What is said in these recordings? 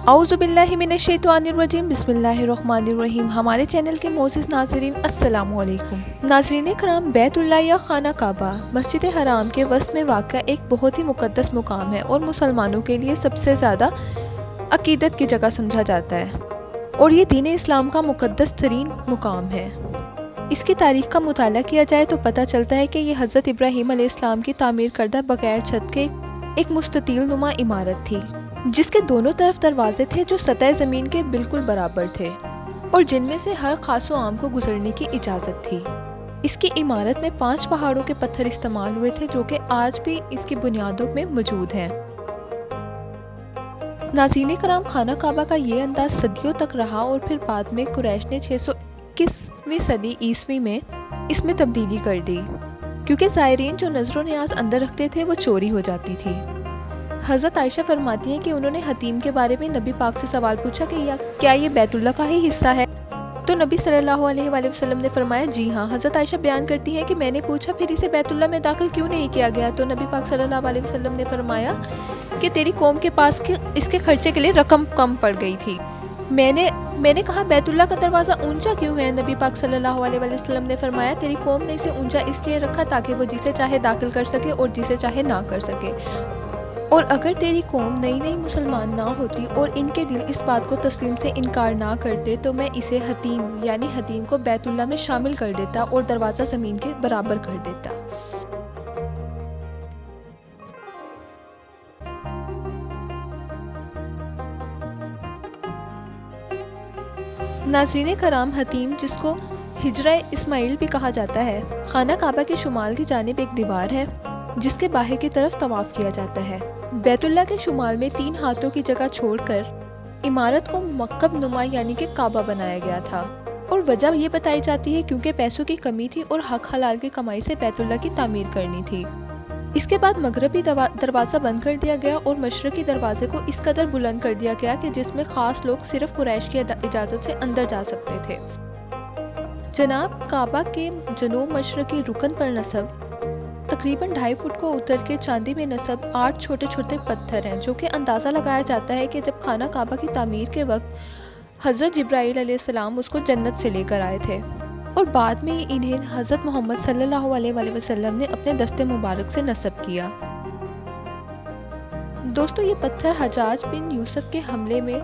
औज़ुबिल्लाहिमिनश्शैतानिर्रजीम बिस्मिल्लाहिर्रहमानिर्रहीम। हमारे चैनल के मोअज़्ज़िज़ नाज़रीन अस्सलामु अलैकुम। नाज़रीन कराम, बैतुल्लाह या खाना काबा मस्जिद हराम के वस्त में वाक़ा एक बहुत ही मुक़द्दस मुकाम है और मुसलमानों के लिए सबसे ज़्यादा अक़ीदत की जगह समझा जाता है और ये दीन इस्लाम का मुक़द्दस तरीन मुकाम है। इसकी तारीख़ का मुताला किया जाए तो पता चलता है कि ये हज़रत इब्राहीम अलैहिस्सलाम की तामीर करदा बग़ैर छत के एक मुस्ततील नुमा इमारत थी, जिसके दोनों तरफ दरवाजे थे जो सतह ज़मीन के बिल्कुल बराबर थे और जिनमें से हर खास व आम को गुजरने की इजाज़त थी। इसकी इमारत में 5 पहाड़ों के पत्थर इस्तेमाल हुए थे जो कि आज भी इसकी बुनियादों में मौजूद हैं। नाज़रीन कराम, खाना काबा का ये अंदाज सदियों तक रहा और फिर बाद में कुरैश ने 621वीं सदी ईस्वी में इसमें तब्दीली कर दी, क्योंकि ज़ायरीन जो नज़र न्याज अंदर रखते थे वो चोरी हो जाती थी। हज़रत आयशा फरमाती हैं कि उन्होंने हतीम के बारे में नबी पाक से सवाल पूछा कि क्या ये बैतुल्लाह का ही हिस्सा है, तो नबी सल्लल्लाहु अलैहि वसल्लम ने फरमाया जी हाँ। हज़रत आयशा बयान करती हैं कि मैंने पूछा फिर इसे बैतुल्लाह में दाखिल क्यों नहीं किया गया, तो नबी पाक सल्लल्लाहु अलैहि वसल्लम ने फरमाया कि तेरी कौम के पास इसके खर्चे के लिए रकम कम पड़ गई थी। मैंने कहा बैतुल्लाह का दरवाज़ा ऊंचा क्यों है? नबी पाक सल्लल्लाहु अलैहि वसल्लम ने फरमाया तेरी कौम ने इसे ऊंचा इसलिए रखा ताकि वो जिसे चाहे दाखिल कर सके और जिसे चाहे ना कर सके, और अगर तेरी कौम नई मुसलमान ना होती और इनके दिल इस बात को तस्लीम से इनकार ना करते तो मैं इसे हतीम यानी हतीम को बैतुल्लाह में शामिल कर देता और दरवाज़ा ज़मीन के बराबर कर देता। नाज़रीन कराम, हतीम जिसको हिजरा इस्माइल भी कहा जाता है, खाना काबा के शुमाल की जानिब एक दीवार है जिसके बाहर की तरफ तवाफ़ किया जाता है। बैतुल्लाह के शुमाल में 3 हाथों की जगह छोड़कर इमारत को मक्कब नुमा यानी कि काबा बनाया गया था और वजह ये बताई जाती है क्योंकि पैसों की कमी थी और हक हलाल की कमाई से बैतुल्लाह की तामीर करनी थी। इसके बाद मगरबी दरवाज़ा बंद कर दिया गया और मशरक़ी दरवाजे को इस कदर बुलंद कर दिया गया कि जिसमें ख़ास लोग सिर्फ कुरैश की इजाज़त से अंदर जा सकते थे। जनाब काबा के जनूब मशरक़ी रुकन पर नस्ब तकरीबन 2.5 फुट को उतर के चांदी में नस्ब 8 छोटे छोटे पत्थर हैं, जो कि अंदाज़ा लगाया जाता है कि जब खाना काबा की तामीर के वक्त हज़रत जिब्राईल अलैहिस्सलाम उसको जन्नत से लेकर आए थे और बाद में इन्हें हज़रत मोहम्मद सल्लल्लाहु अलैहि वसल्लम ने अपने दस्ते मुबारक से नस्ब किया। दोस्तों, ये पत्थर हज्जाज बिन यूसुफ के हमले में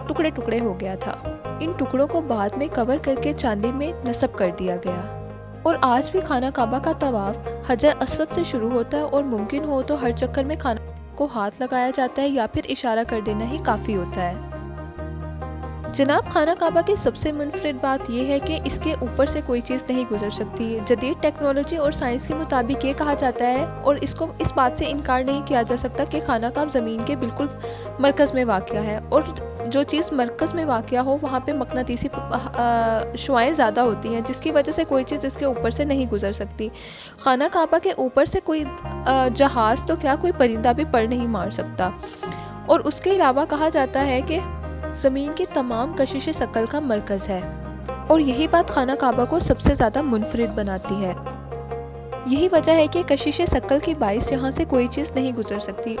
टुकड़े टुकड़े हो गया था। इन टुकड़ों को बाद में कवर करके चांदी में नस्ब कर दिया गया और आज भी खाना काबा का तवाफ हजर अस्वद से शुरू होता है और मुमकिन हो तो हर चक्कर में खाना को हाथ लगाया जाता है या फिर इशारा कर देना ही काफ़ी होता है। जनाब, खाना काबा की सबसे मुनफरिद बात यह है कि इसके ऊपर से कोई चीज़ नहीं गुजर सकती। जदीद टेक्नोलॉजी और साइंस के मुताबिक ये कहा जाता है और इसको इस बात से इनकार नहीं किया जा सकता कि खाना काबा ज़मीन के बिल्कुल मरकज़ में वाक़या है और जो चीज़ मरकज़ में वाक़या हो वहाँ पे मकनातीसी शुआएँ ज़्यादा होती हैं, जिसकी वजह से कोई चीज़ इसके ऊपर से नहीं गुजर सकती। खाना काबा के ऊपर से कोई जहाज़ तो क्या कोई परिंदा भी पर नहीं मार सकता। और उसके अलावा कहा जाता है कि ज़मीन की तमाम कशिश शकल का मरकज़ है और यही बात खाना काबा को सबसे ज़्यादा मुनफरिद बनाती है। यही वजह है कि कशिश शकल की बाइस यहाँ से कोई चीज़ नहीं गुजर सकती।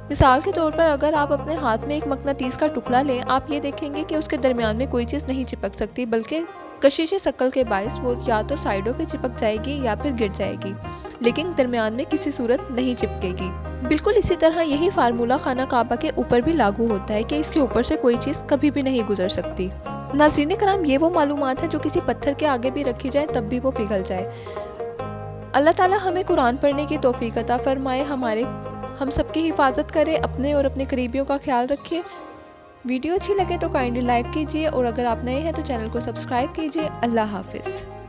मिसाल के तौर पर अगर आप अपने हाथ में एक मकनातीस का टुकड़ा लें, आप ये देखेंगे कि उसके दरमियान में कोई चीज़ नहीं चिपक सकती, बल्कि कशिश शकल के बाइस वो या तो साइडों पे चिपक जाएगी या फिर गिर जाएगी, लेकिन दरमियान में किसी सूरत नहीं चिपकेगी। बिल्कुल इसी तरह यही फार्मूला खाना काबा के ऊपर भी लागू होता है कि इसके ऊपर से कोई चीज़ कभी भी नहीं गुजर सकती। नाज़रीन कराम, ये वो मालूमात है जो किसी पत्थर के आगे भी रखी जाए तब भी वो पिघल जाए। अल्लाह ताला हमें कुरान पढ़ने की तौफीक अता फरमाए, हम सबकी हिफाजत करे, अपने और अपने करीबियों का ख्याल रखिए। वीडियो अच्छी लगे तो काइंडली लाइक कीजिए और अगर आप नए हैं तो चैनल को सब्सक्राइब कीजिए। अल्लाह हाफिज़।